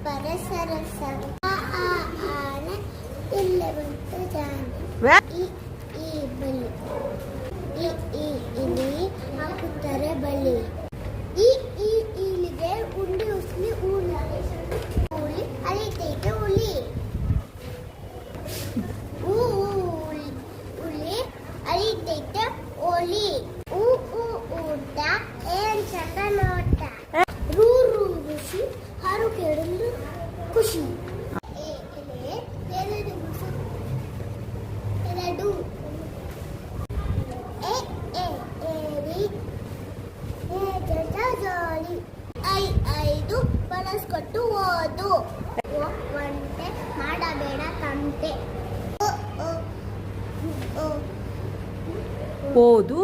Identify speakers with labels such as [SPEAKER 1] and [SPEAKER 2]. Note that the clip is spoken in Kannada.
[SPEAKER 1] ಪರಿಸರ ಆನೆ ಇಲ್ಲೇ ಬಂತು ಜಾನೆ ಈ ಬಲಿ ಇಲಿ ಹಾಕುತ್ತಾರೆ ಬಲಿ ಇಲಿಗೆ ಉಂಡಿ ಉಸ್ಲಿ ಉಳಿ ಅಲಿತೈತೆ ಉಳಿ ಉಳಿ ಅಲಿತೈತೆ ಒಲಿ ಊಟ ಏನ್ ಚಂದ ನೋಟ ರೂ ಖುಷಿ ಹಾರು ಕೇಳಲು ಖುಷಿ ಎರಡು ಜಾಲಿ ಐದು ಬಳಸ್ಕೊಟ್ಟು ಓದು ಒಂಟೆ ಮಾಡಬೇಡ ತಂತೆ
[SPEAKER 2] ಓದು